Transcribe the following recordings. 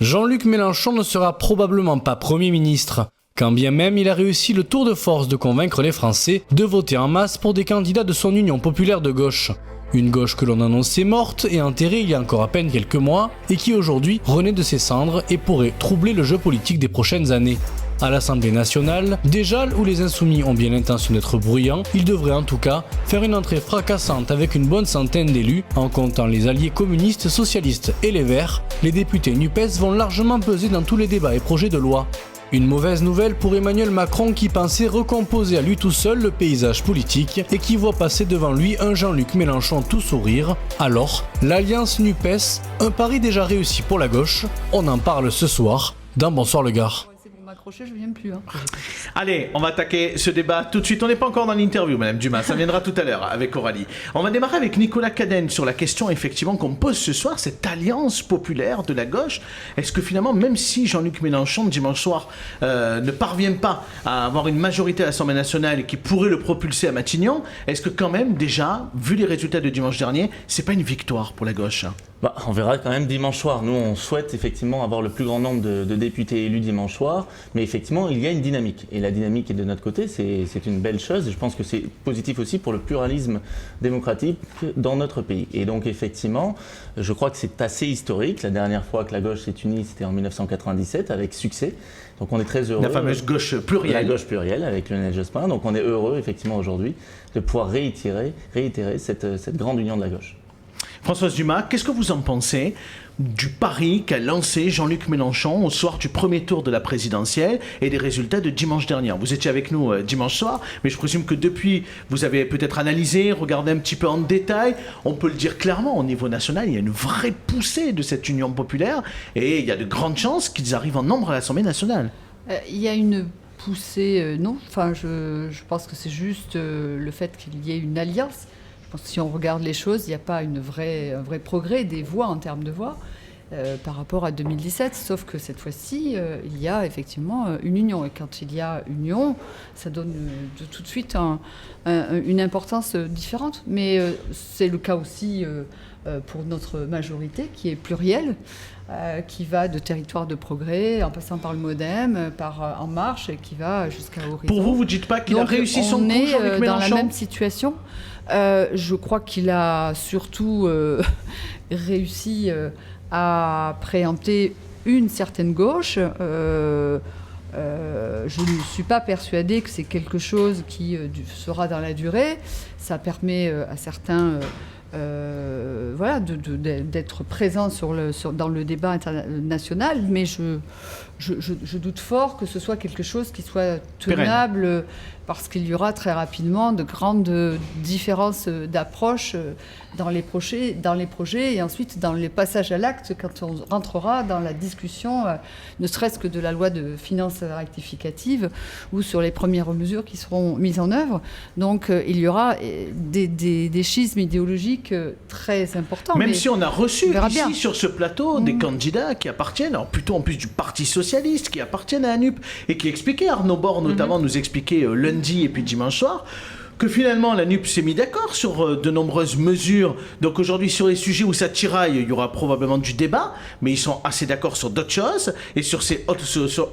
Jean-Luc Mélenchon ne sera probablement pas Premier ministre, quand bien même il a réussi le tour de force de convaincre les Français de voter en masse pour des candidats de son Union populaire de gauche. Une gauche que l'on annonçait morte et enterrée il y a encore à peine quelques mois et qui aujourd'hui renaît de ses cendres et pourrait troubler le jeu politique des prochaines années. À l'Assemblée nationale, déjà où les Insoumis ont bien l'intention d'être bruyants, ils devraient en tout cas faire une entrée fracassante avec une bonne centaine d'élus. En comptant les alliés communistes, socialistes et les Verts, les députés NUPES vont largement peser dans tous les débats et projets de loi. Une mauvaise nouvelle pour Emmanuel Macron qui pensait recomposer à lui tout seul le paysage politique et qui voit passer devant lui un Jean-Luc Mélenchon tout sourire. Alors, l'alliance NUPES, un pari déjà réussi pour la gauche, on en parle ce soir dans Bonsoir le Gard. Je viens plus. Allez, on va attaquer ce débat tout de suite. On n'est pas encore dans l'interview, Madame Dumas. Ça viendra tout à l'heure avec Aurélie. On va démarrer avec Nicolas Cadenne sur la question effectivement qu'on pose ce soir, cette alliance populaire de la gauche. Est-ce que finalement, même si Jean-Luc Mélenchon dimanche soir ne parvient pas à avoir une majorité à l'Assemblée nationale et qui pourrait le propulser à Matignon, est-ce que quand même déjà, vu les résultats de dimanche dernier, c'est pas une victoire pour la gauche? On verra quand même dimanche soir. Nous, on souhaite effectivement avoir le plus grand nombre de députés élus dimanche soir, mais effectivement, il y a une dynamique. Et la dynamique est de notre côté, c'est une belle chose. Je pense que c'est positif aussi pour le pluralisme démocratique dans notre pays. Et donc, effectivement, je crois que c'est assez historique. La dernière fois que la gauche s'est unie, c'était en 1997, avec succès. Donc, on est très heureux. La fameuse gauche plurielle. La gauche plurielle, avec Lionel Jospin. Donc, on est heureux, effectivement, aujourd'hui, de pouvoir réitérer cette grande union de la gauche. Françoise Dumas, qu'est-ce que vous en pensez du pari qu'a lancé Jean-Luc Mélenchon au soir du premier tour de la présidentielle et des résultats de dimanche dernier? Vous étiez avec nous dimanche soir, mais je présume que depuis, vous avez peut-être analysé, regardé un petit peu en détail. On peut le dire clairement, au niveau national, il y a une vraie poussée de cette union populaire et il y a de grandes chances qu'ils arrivent en nombre à l'Assemblée nationale. Il y a une poussée, non. Enfin, je pense que c'est juste le fait qu'il y ait une alliance. Je pense que si on regarde les choses, il n'y a pas un vrai progrès des voix en termes de voix par rapport à 2017, sauf que cette fois-ci, il y a effectivement une union. Et quand il y a union, ça donne tout de suite une importance différente. Mais c'est le cas aussi pour notre majorité, qui est plurielle, qui va de Territoire de Progrès, en passant par le MoDem, par En Marche, et qui va jusqu'à Horizon. Pour vous, vous ne dites pas qu'il a réussi son coup, Jean-Luc Mélenchon ? On est dans la même situation. Je crois qu'il a surtout réussi à préempter une certaine gauche. Je ne suis pas persuadée que c'est quelque chose qui sera dans la durée. Ça permet à certains d'être présents dans le débat international, mais je doute fort que ce soit quelque chose qui soit tenable. Pérenne. Parce qu'il y aura très rapidement de grandes différences d'approche dans les projets et ensuite dans les passages à l'acte quand on rentrera dans la discussion, ne serait-ce que de la loi de finances rectificative ou sur les premières mesures qui seront mises en œuvre. Donc il y aura des schismes idéologiques très importants. Même si on a reçu ici sur ce plateau des candidats qui appartiennent, alors plutôt en plus du Parti Socialiste, qui appartiennent à la NUP et qui expliquaient, Arnaud Bord notamment nous expliquait lundi et puis dimanche soir, que finalement la NUP s'est mis d'accord sur de nombreuses mesures. Donc aujourd'hui, sur les sujets où ça tiraille, il y aura probablement du débat, mais ils sont assez d'accord sur d'autres choses. Et sur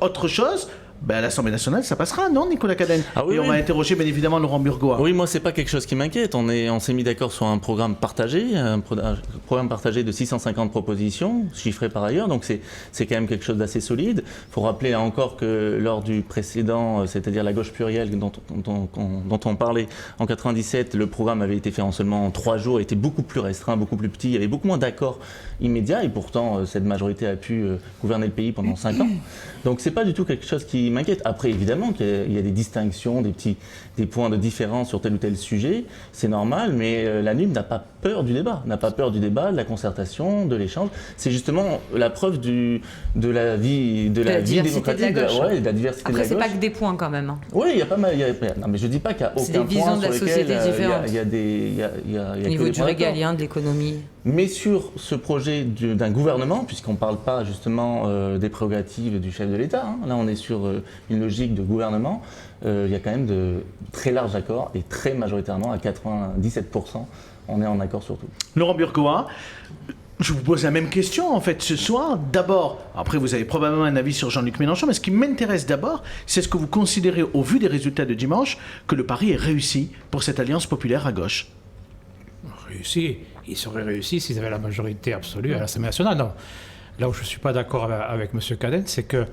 autre chose, à l'Assemblée nationale, ça passera, non, Nicolas Cadenne? Et on va interroger bien évidemment Laurent Burgoa. Oui, moi, c'est pas quelque chose qui m'inquiète. On s'est mis d'accord sur un programme partagé, de 650 propositions, chiffré par ailleurs, donc c'est quand même quelque chose d'assez solide. Il faut rappeler là encore que lors du précédent, c'est-à-dire la gauche plurielle dont on parlait en 97, le programme avait été fait en seulement 3 jours, était beaucoup plus restreint, beaucoup plus petit, il y avait beaucoup moins d'accords immédiats, et pourtant, cette majorité a pu gouverner le pays pendant 5 ans. Donc c'est pas du tout quelque chose qui m'inquiète. Après, évidemment, qu'il y a des distinctions, des points de différence sur tel ou tel sujet, c'est normal, mais la NUP n'a pas peur du débat, de la concertation, de l'échange. C'est justement la preuve de la vie démocratique, de la gauche. De la diversité Après, de la gauche. c'est pas que des points quand même. Oui, il y a pas mal. Non, mais je dis pas qu'il y a aucun point sur lequel il y a au niveau du régalien, de l'économie. Mais sur ce projet d'un gouvernement, puisqu'on ne parle pas justement des prérogatives du chef de l'État, là on est sur une logique de gouvernement, il y a quand même de très larges accords et très majoritairement à 97%, on est en accord sur tout. Laurent Burgoa, Je vous pose la même question en fait ce soir. D'abord, après vous avez probablement un avis sur Jean-Luc Mélenchon, mais ce qui m'intéresse d'abord, c'est ce que vous considérez au vu des résultats de dimanche que le pari est réussi pour cette alliance populaire à gauche. Réussi, ils seraient réussis s'ils avaient la majorité absolue à l'Assemblée nationale. Non. Là où je ne suis pas d'accord avec M. Cadenne, c'est que...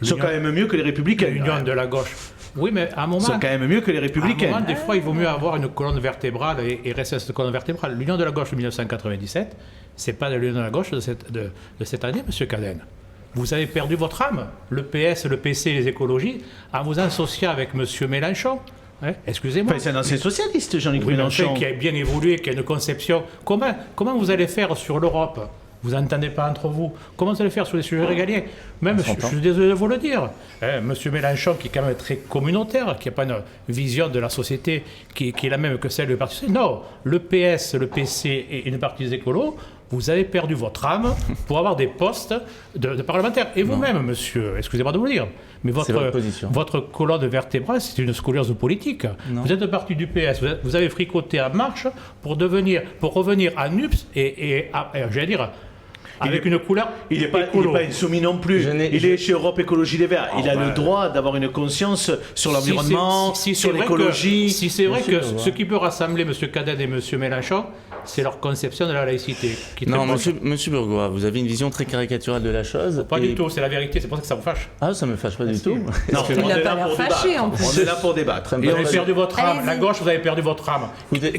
Ils sont quand même mieux que les Républicains. L'union de la gauche. Oui, mais à un moment... Ils sont quand même mieux que les Républicains. À un moment, des fois, il vaut mieux avoir une colonne vertébrale et rester à cette colonne vertébrale. L'union de la gauche de 1997, ce n'est pas l'union de la gauche de cette année, M. Cadenne. Vous avez perdu votre âme, le PS, le PC et les écologies, en vous associant avec M. Mélenchon. Ouais, excusez-moi. Enfin, c'est un ancien socialiste, Jean-Luc Mélenchon. Qui a bien évolué, qui a une conception. Comment vous allez faire sur l'Europe ? Vous n'entendez pas entre vous. Comment vous allez faire sur les sujets régaliens ? Même, je suis désolé de vous le dire, Monsieur Mélenchon, qui est quand même très communautaire, qui n'a pas une vision de la société qui est la même que celle du Parti socialiste. Non, le PS, le PC et une partie des écolos, vous avez perdu votre âme pour avoir des postes de parlementaires. Et vous-même, monsieur, excusez-moi de vous le dire, mais votre colonne vertébrale, c'est une scoliose politique. Non. Vous êtes parti du PS, vous avez fricoté à marche pour revenir à NUPS j'allais dire, avec une couleur. Il n'est pas insoumis non plus. Il est chez Europe Écologie Les Verts. Il a le droit d'avoir une conscience sur l'environnement, sur l'écologie. Si c'est vrai que ce qui peut rassembler M. Cadenne et M. Mélenchon, c'est leur conception de la laïcité. Non, monsieur Bourgois, vous avez une vision très caricaturale de la chose. Pas du tout, c'est la vérité, c'est pour ça que ça vous fâche. Ah, ça me fâche pas du tout. Non, il n'a pas l'air fâché en plus. On est là pour débattre. Vous avez perdu votre âme. La gauche, vous avez perdu votre âme.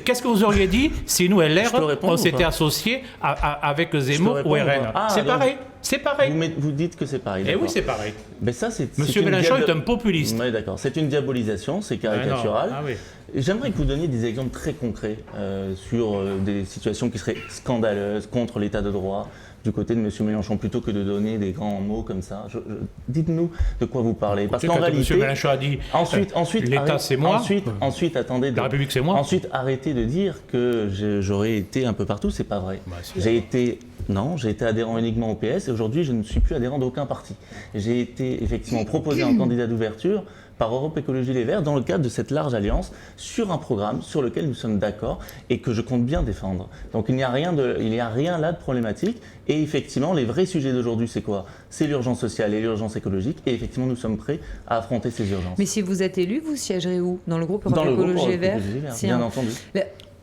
Qu'est-ce que vous auriez dit si nous, LR, on s'était associés avec Zemmour ou RN ? C'est pareil. C'est pareil. Vous dites que c'est pareil. Eh oui, c'est pareil. Mais ça, Monsieur Mélenchon est un populiste. Oui, d'accord. C'est une diabolisation, c'est caricatural. Ah, oui. J'aimerais que vous donniez des exemples très concrets sur des situations qui seraient scandaleuses contre l'état de droit du côté de M. Mélenchon, plutôt que de donner des grands mots comme ça. Dites-nous de quoi vous parlez. Parce qu'en réalité, M. Mélenchon a dit ensuite l'État c'est moi. Ensuite, attendez. La République c'est moi. Ensuite, arrêtez de dire que j'aurais été un peu partout. C'est pas vrai. J'ai été adhérent uniquement au PS et aujourd'hui, je ne suis plus adhérent d'aucun parti. J'ai été effectivement proposé en candidat d'ouverture par Europe Écologie Les Verts dans le cadre de cette large alliance sur un programme sur lequel nous sommes d'accord et que je compte bien défendre. Donc il n'y a rien là de problématique et effectivement les vrais sujets d'aujourd'hui c'est quoi ? C'est l'urgence sociale et l'urgence écologique et effectivement nous sommes prêts à affronter ces urgences. Mais si vous êtes élu, vous siégerez où ? Dans le groupe Europe Écologie Les Verts ? Bien entendu.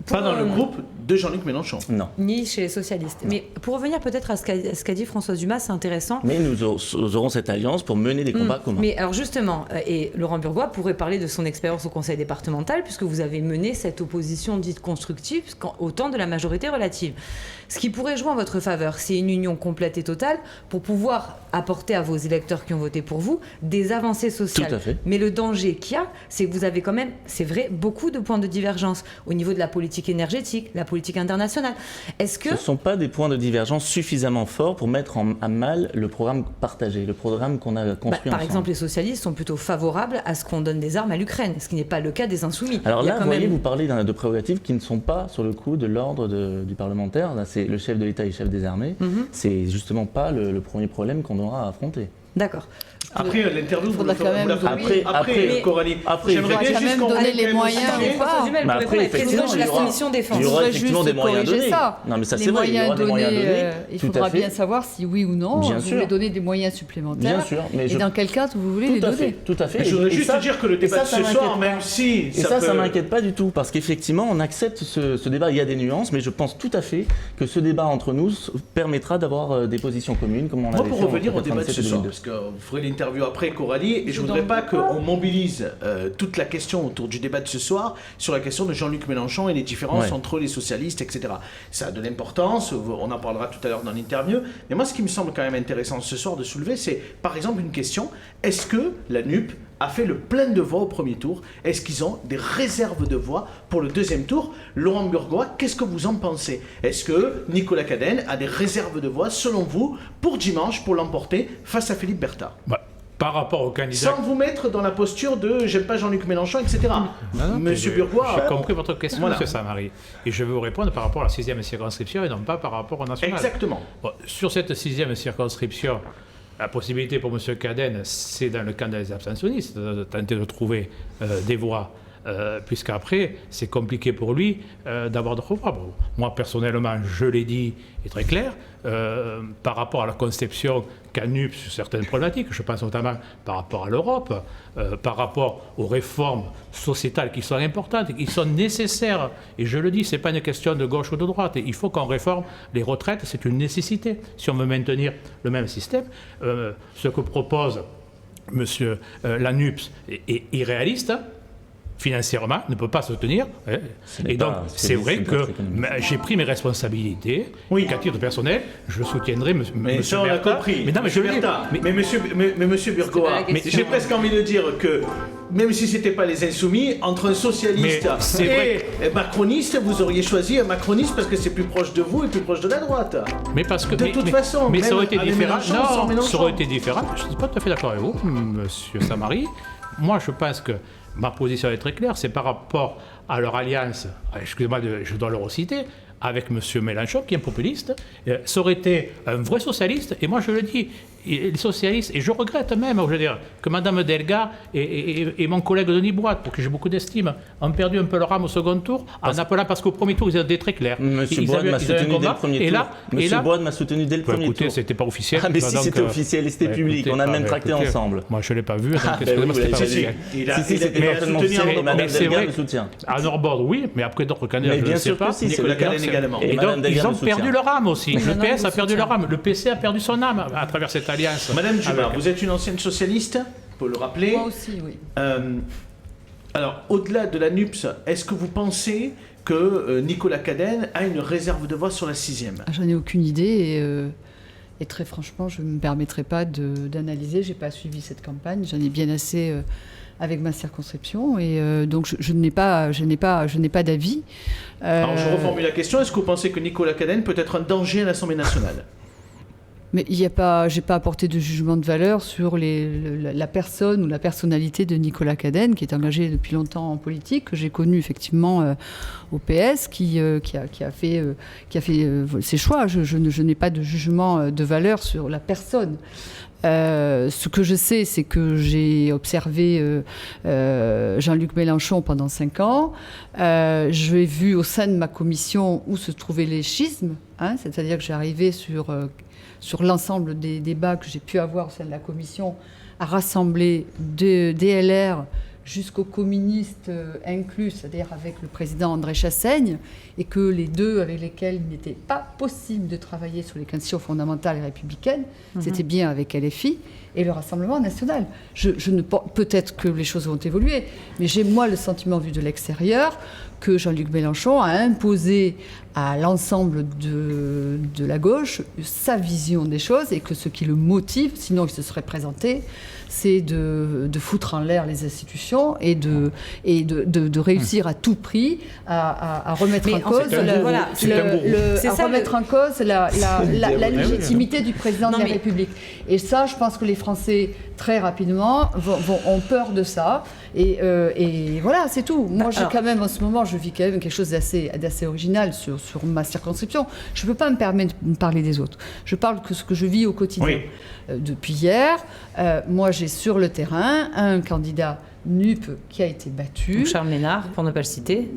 Pas dans le groupe de Jean-Luc Mélenchon. Non. Ni chez les socialistes. Non. Mais pour revenir peut-être à ce qu'a dit Françoise Dumas, c'est intéressant. Mais nous aurons cette alliance pour mener des combats communs. Mais alors justement, et Laurent Bourgois pourrait parler de son expérience au conseil départemental, puisque vous avez mené cette opposition dite constructive au temps de la majorité relative. Ce qui pourrait jouer en votre faveur, c'est une union complète et totale pour pouvoir apporter à vos électeurs qui ont voté pour vous des avancées sociales. Tout à fait. Mais le danger qu'il y a, c'est que vous avez quand même, c'est vrai, beaucoup de points de divergence au niveau de la politique énergétique, la politique internationale. Est-ce que... Ce ne sont pas des points de divergence suffisamment forts pour mettre à mal le programme partagé, le programme qu'on a construit ensemble. Par exemple, les socialistes sont plutôt favorables à ce qu'on donne des armes à l'Ukraine, ce qui n'est pas le cas des insoumis. Alors là, vous parlez de prérogatives qui ne sont pas sur le coup de l'ordre du parlementaire. Là, c'est le chef de l'État et le chef des armées. C'est justement pas le premier problème qu'on aura à affronter. D'accord. Après l'interview, vous la après, Coralie. J'aimerais bien juste qu'on donner les moyens ou pas. Mais après, effectivement, la commission défense. Il y aura effectivement des moyens donnés. Non, mais ça c'est vrai, il y aura des moyens donnés. Il faudra bien savoir si oui ou non vous voulez donner des moyens supplémentaires. Bien sûr. Et dans quel cas vous voulez les donner. Tout à fait. Je voudrais juste dire que le débat de ce soir, même si... Et ça m'inquiète pas du tout, parce qu'effectivement, on accepte ce débat. Il y a des nuances, mais je pense tout à fait que ce débat entre nous permettra d'avoir des positions communes, comme on l'a fait. Moi, pour revenir au débat de ce soir, parce que vous ferez l'interview après, Coralie, et je ne voudrais pas qu'on mobilise toute la question autour du débat de ce soir sur la question de Jean-Luc Mélenchon et les différences entre les socialistes, etc. Ça a de l'importance, on en parlera tout à l'heure dans l'interview, mais moi ce qui me semble quand même intéressant ce soir de soulever, c'est par exemple une question, est-ce que la NUP a fait le plein de voix au premier tour? Est-ce qu'ils ont des réserves de voix pour le deuxième tour? Laurent Bourgois, qu'est-ce que vous en pensez? Est-ce que Nicolas Cadenne a des réserves de voix, selon vous, pour dimanche, pour l'emporter face à Philippe Berta? Par rapport au candidat... Sans vous mettre dans la posture de « j'aime pas Jean-Luc Mélenchon » etc. Monsieur Bourgois... J'ai compris votre question, Monsieur Samari. Et je vais vous répondre par rapport à la 6e circonscription et non pas par rapport au national. Exactement. Sur cette 6e circonscription, la possibilité pour M. Cadenne, c'est dans le camp des abstentionnistes de tenter de trouver des voix. puisqu'après, c'est compliqué pour lui d'avoir d'autres voix. Bon, moi, personnellement, je l'ai dit, est très clair, par rapport à la conception qu'a NUP sur certaines problématiques, je pense notamment par rapport à l'Europe, par rapport aux réformes sociétales qui sont importantes, qui sont nécessaires. Et je le dis, ce n'est pas une question de gauche ou de droite. Il faut qu'on réforme les retraites, c'est une nécessité. Si on veut maintenir le même système, ce que propose Monsieur Lanups est irréaliste, financièrement, ne peut pas se tenir. Et donc, c'est vrai que j'ai pris mes responsabilités, qu'à titre personnel, je soutiendrai M. Ça, on l'a compris. Mais non, mais Monsieur Burgoa, j'ai presque envie de dire que même si ce n'était pas les Insoumis, entre un socialiste et macroniste, vous auriez choisi un macroniste parce que c'est plus proche de vous et plus proche de la droite. Mais parce que, de toute façon, mais ça aurait été différent. Non, ça aurait été différent. Je ne suis pas tout à fait d'accord avec vous, Monsieur Samary. Moi, je pense que ma position est très claire, c'est par rapport à leur alliance, excusez-moi, je dois le reciter, avec M. Mélenchon, qui est un populiste. Ça aurait été un vrai socialiste, et moi je le dis, les socialistes, et je regrette même, je veux dire, que Mme Delga et mon collègue Denis Bois, pour qui j'ai beaucoup d'estime, ont perdu un peu leur âme au second tour, en appelant, parce qu'au premier tour, ils étaient très clairs. M. Bois m'a soutenu dès le premier tour. M. Bois m'a soutenu dès le premier tour. Écoutez, c'était pas officiel. Ah, mais si c'était officiel, c'était public, on a même tracté ensemble. Moi, je ne l'ai pas vu, donc excusez-moi, c'était pas officiel. Si, c'était parfaitement officiel, Mme Delga me soutient. À Nord-Bord, oui, mais après d'autres candidats, je ne sais pas. Nicolas Cadenne également. Et donc, ils ont perdu leur âme aussi. Le PS a perdu leur âme. Le PC a perdu son âme à travers cette alliance. Madame Jubin, vous êtes une ancienne socialiste, pour le rappeler. Moi aussi, oui. Alors, au-delà de la NUPS, est-ce que vous pensez que Nicolas Cadenne a une réserve de voix sur la 6e ? J'en ai aucune idée et très franchement, je ne me permettrai pas d'analyser. Je n'ai pas suivi cette campagne. J'en ai bien assez avec ma circonscription et donc je n'ai pas d'avis. Alors, je reformule la question. Est-ce que vous pensez que Nicolas Cadenne peut être un danger à l'Assemblée nationale ? Mais j'ai pas apporté de jugement de valeur sur la personne ou la personnalité de Nicolas Cadenne, qui est engagé depuis longtemps en politique, que j'ai connu effectivement au PS, qui a fait ses choix. Je n'ai pas de jugement de valeur sur la personne. Ce que je sais, c'est que j'ai observé Jean-Luc Mélenchon pendant 5 ans. Je l'ai vu au sein de ma commission où se trouvaient les schismes, c'est-à-dire que j'ai arrivé sur l'ensemble des débats que j'ai pu avoir au sein de la commission, à rassembler des LR jusqu'aux communistes inclus, c'est-à-dire avec le président André Chassaigne, et que les deux avec lesquels il n'était pas possible de travailler sur les questions fondamentales et républicaines, c'était bien avec LFI et le Rassemblement national. Peut-être que les choses vont évoluer, mais j'ai moi le sentiment vu de l'extérieur que Jean-Luc Mélenchon a imposé à l'ensemble de la gauche sa vision des choses et que ce qui le motive, sinon il se serait présenté, c'est de foutre en l'air les institutions et de réussir à tout prix à remettre en cause la légitimité du président de la République. Et ça, je pense que les Français, très rapidement, ont peur de ça. Et voilà, c'est tout. Moi, quand même, en ce moment, je vis quand même quelque chose d'assez original sur ma circonscription. Je ne peux pas me permettre de parler des autres. Je parle que ce que je vis au quotidien. Oui. Depuis hier, moi, j'ai sur le terrain un candidat NUP qui a été battu. Donc Charles Ménard, pour ne pas le citer.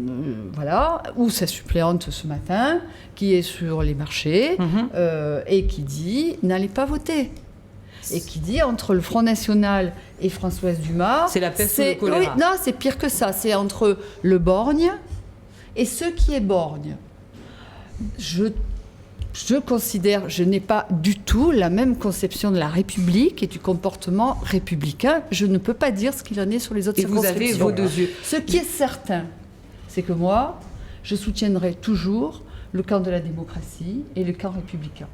Voilà, ou sa suppléante ce matin, qui est sur les marchés et qui dit « n'allez pas voter ». Et qui dit entre le Front National et Françoise Dumas... C'est la peste ou le choléra. Oui, non, c'est pire que ça. C'est entre le borgne et ce qui est borgne. Je considère, je n'ai pas du tout la même conception de la République et du comportement républicain. Je ne peux pas dire ce qu'il en est sur les autres circonscriptions. Et vous avez vos deux yeux. Ce qui est certain, c'est que moi, je soutiendrai toujours le camp de la démocratie et le camp républicain.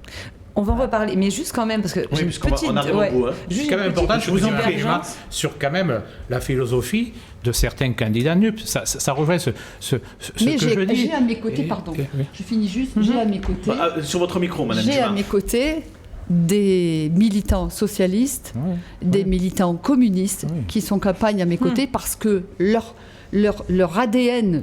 On va en reparler, mais juste quand même, parce que j'ai une petite... On arrive au bout. C'est quand même important, je vous en prie, sur quand même la philosophie de certains candidats NUP. Ça rejoint ce que je dis. J'ai à mes côtés, je finis juste, j'ai à mes côtés... sur votre micro, Madame J'ai à mes côtés des militants socialistes, des militants communistes qui sont campagne à mes côtés parce que leur ADN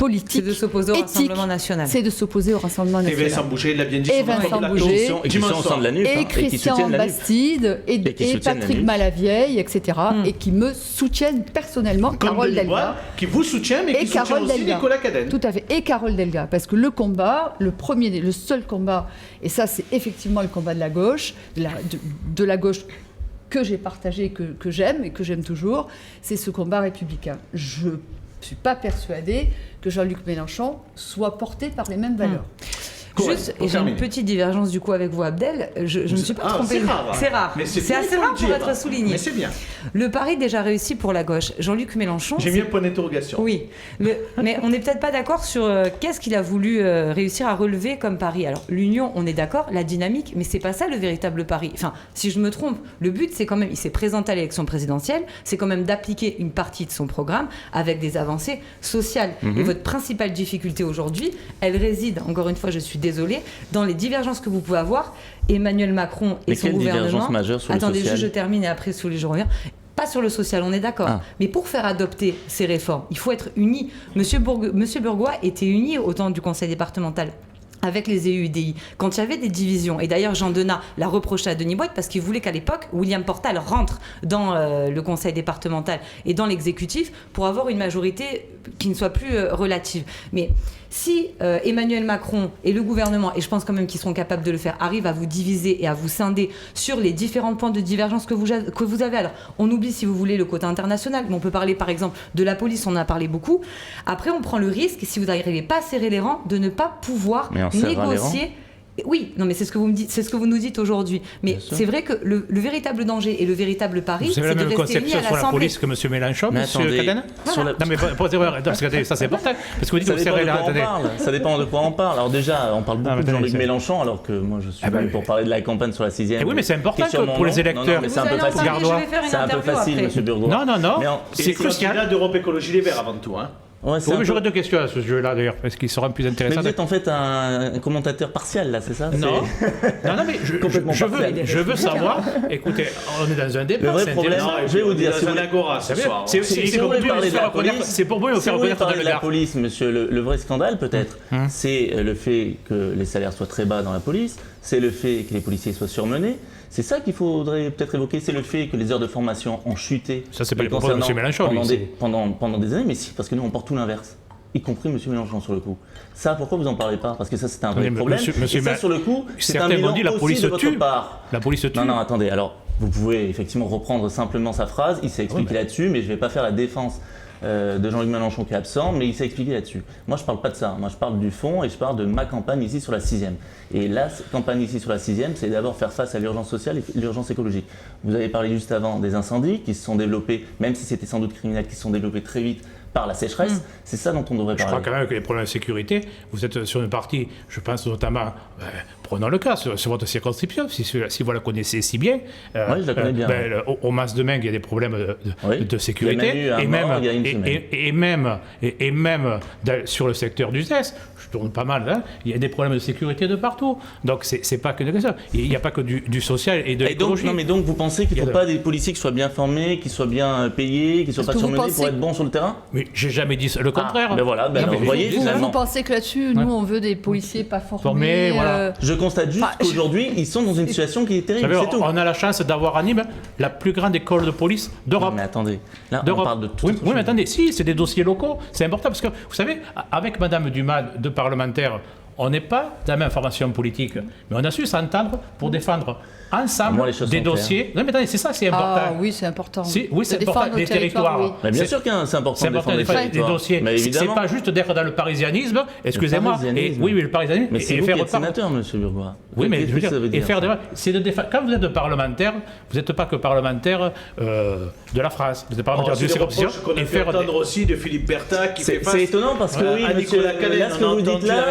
politique, c'est de s'opposer au éthique, Rassemblement national. C'est de s'opposer au Rassemblement Et national. Vincent Boucher l'a bien dit. Et sur notre Vincent plateau. Boucher. Et qui sont au sein de la NUP. Et Christian Bastide, et Patrick Malavieille, etc., et qui me soutiennent personnellement, Comme Carole Denis Delga. Bois, qui vous soutient, mais Et qui soutient Carole aussi Delga. Nicolas Cadenne. Tout à fait, et Carole Delga, parce que le combat, le seul combat, et ça c'est effectivement le combat de la gauche, de la gauche que j'ai partagé, que j'aime et que j'aime toujours, c'est ce combat républicain. Je ne suis pas persuadée que Jean-Luc Mélenchon soit porté par les mêmes valeurs. Juste, et j'ai une petite divergence du coup avec vous, Abdel. Je ne me suis pas trompée. C'est rare. Mais c'est assez rare pour être souligné. Mais c'est bien. Le pari déjà réussi pour la gauche. Jean-Luc Mélenchon. J'ai mis un point d'interrogation. Oui. Mais on n'est peut-être pas d'accord sur qu'est-ce qu'il a voulu réussir à relever comme pari. Alors, l'union, on est d'accord, la dynamique, mais c'est pas ça le véritable pari. Enfin, si je me trompe, le but, c'est quand même, il s'est présenté à l'élection présidentielle, c'est quand même d'appliquer une partie de son programme avec des avancées sociales. Et votre principale difficulté aujourd'hui, elle réside, encore une fois, je suis désolée, dans les divergences que vous pouvez avoir. Emmanuel Macron et son gouvernement. Divergence majeure sur le social. Attendez, je termine et après sur les je reviens. Pas sur le social, on est d'accord. Mais pour faire adopter ces réformes, il faut être unis. Monsieur Burgoa était uni au temps du conseil départemental avec les EUDI, quand il y avait des divisions. Et d'ailleurs, Jean Denat l'a reproché à Denis Boite parce qu'il voulait qu'à l'époque, William Portal rentre dans le conseil départemental et dans l'exécutif pour avoir une majorité qui ne soit plus relative. Mais si Emmanuel Macron et le gouvernement, et je pense quand même qu'ils seront capables de le faire, arrivent à vous diviser et à vous scinder sur les différents points de divergence que vous avez. Alors, on oublie, si vous voulez, le côté international, mais on peut parler, par exemple, de la police, on en a parlé beaucoup. Après, on prend le risque, si vous n'arrivez pas à serrer les rangs, de ne pas pouvoir négocier. Oui, non, mais c'est ce que vous me dites, c'est ce que vous nous dites aujourd'hui. Mais c'est vrai que le véritable danger et le véritable pari, c'est de rester unis à l'Assemblée. Vous avez la même conception sur la police que M. Mélenchon, M. Cadenne. Non, mais ça c'est important. Parce que vous dites que vous serrez la... Ça dépend de quoi on parle. Alors déjà, on parle beaucoup de Jean-Luc Mélenchon, alors que moi je suis venu pour parler de la campagne sur la 6e. Oui, mais c'est important pour les électeurs. C'est un peu facile. C'est un peu facile, M. Burgoa. Non. C'est crucial. C'est d'Europe Écologie Les Verts avant tout. Oui, mais j'aurais 2 questions à ce jeu-là d'ailleurs, parce qu'ils seront plus intéressants. Mais vous êtes en fait un commentateur partial là, c'est ça? Non, mais je veux savoir. Écoutez, on est dans un débat. Le vrai problème, je vais vous dire, c'est un agora ce soir. C'est pour mieux vous faire reconnaître de la police, monsieur. Le vrai scandale peut-être, c'est le fait que les salaires soient très bas dans la police, c'est le fait que les policiers soient surmenés. C'est ça qu'il faudrait peut-être évoquer, c'est le fait que les heures de formation ont chuté. Ça, c'est pas les propos de M. Mélenchon, pendant des années, mais si, parce que nous, on porte tout l'inverse. Y compris M. Mélenchon, sur le coup. Ça, pourquoi vous en parlez pas? Parce que ça, c'est un vrai problème. Et ça, sur le coup, c'est un bilan aussi de votre part. La police tue. Non, attendez. Alors, vous pouvez effectivement reprendre simplement sa phrase. Il s'est expliqué là-dessus, mais je vais pas faire la défense de Jean-Luc Mélenchon qui est absent, mais il s'est expliqué là-dessus. Moi, je parle pas de ça. Moi, je parle du fond et je parle de ma campagne ici sur la 6e. Et la campagne ici sur la 6e, c'est d'abord faire face à l'urgence sociale et l'urgence écologique. Vous avez parlé juste avant des incendies qui se sont développés, même si c'était sans doute criminel, qui se sont développés très vite par la sécheresse. C'est ça dont on devrait parler. Je crois quand même que les problèmes de sécurité, vous êtes sur une partie, je pense notamment, prenons le cas, sur votre circonscription, si vous la connaissez si bien. Oui, je la connais bien. Au Mas-de-Meung, il y a des problèmes de sécurité. Et même sur le secteur du ZES, je tourne pas mal, il y a des problèmes de sécurité de partout. Donc, c'est pas que de ça. Il n'y a pas que du social et de l'écologie. Donc, vous pensez qu'il ne faut pas des policiers qui soient bien formés, qui soient bien payés, qui ne soient pas surmenés pour être bons sur le terrain? Mais j'ai jamais dit le contraire. Vous voyez, vous pensez que là-dessus, nous, on veut des policiers pas formés. Voilà. Je constate juste qu'aujourd'hui, ils sont dans une situation qui est terrible. C'est tout. On a la chance d'avoir à Nîmes la plus grande école de police d'Europe. Mais attendez, là, on parle de tout. Oui, mais attendez, si, c'est des dossiers locaux. C'est important parce que, vous savez, avec Madame Dumas, deux parlementaires, on n'est pas dans la même formation politique, mais on a su s'entendre pour défendre ensemble des dossiers. Non, mais attendez, c'est ça, c'est important. Ah oui, c'est important. Oui, c'est important, les territoires. Oui. Mais bien sûr que c'est important de défendre des dossiers. C'est pas juste d'être dans le parisianisme, excusez-moi. Oui, le parisianisme. Mais c'est vous qui êtes sénateur, monsieur Burgoa. Oui, mais je veux dire, et faire c'est de défendre. Quand vous êtes parlementaire, vous n'êtes pas que parlementaire de la France, vous êtes parlementaire de circonscription. Et faire entendre aussi de Philippe Berta qui fait face. C'est étonnant parce que oui, Nicolas Cadenne, ce que vous dites là,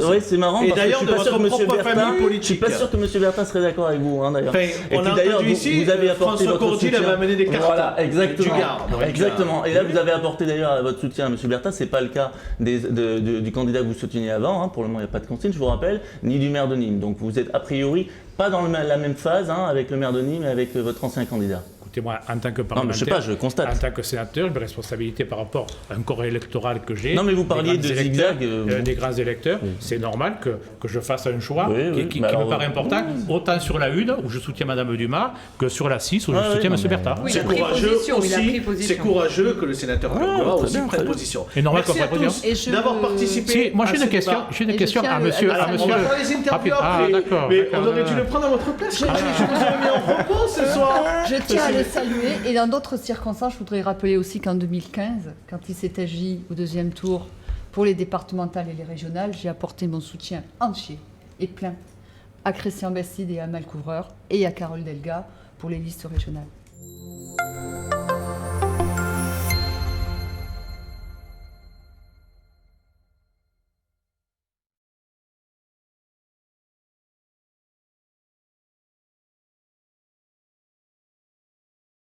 oui, c'est marrant. Et d'ailleurs, de votre propre famille politique. Je suis pas sûr que monsieur Berta serait d'accord avec vous, d'ailleurs. On a entendu ici, vous avez apporté François Cordy avait amené des cartons. Voilà, exactement. Et là, vous avez apporté d'ailleurs votre soutien à monsieur Berta. C'est pas le cas du candidat que vous souteniez avant. Pour le moment, il n'y a pas de consigne, je vous rappelle, ni du maire de Nîmes. Donc vous êtes a priori pas dans la même phase avec le maire de Nîmes et avec votre ancien candidat. Écoutez-moi, en tant que parlementaire, non, mais je sais pas, je constate. En tant que sénateur, j'ai des responsabilités par rapport à un corps électoral que j'ai. Non, mais vous parliez de zigzag. Des grands électeurs. C'est normal que je fasse un choix qui me paraît important, autant sur la 1, où je soutiens Mme Dumas, que sur la 6, où je soutiens M. Bertha. Oui, c'est courageux que le sénateur Burgoa aussi prenne position. Et normal merci à tous d'avoir participé. Moi, j'ai une question à monsieur. On va faire les interviews après. D'accord. Mais on aurait dû le prendre à votre place. Je vous ai mis en propos ce soir. Je tiens à le saluer. Et dans d'autres circonstances, je voudrais rappeler aussi qu'en 2015, quand il s'est agi au deuxième tour pour les départementales et les régionales, j'ai apporté mon soutien entier et plein à Christian Bastide et à Amal Couvreur et à Carole Delga pour les listes régionales.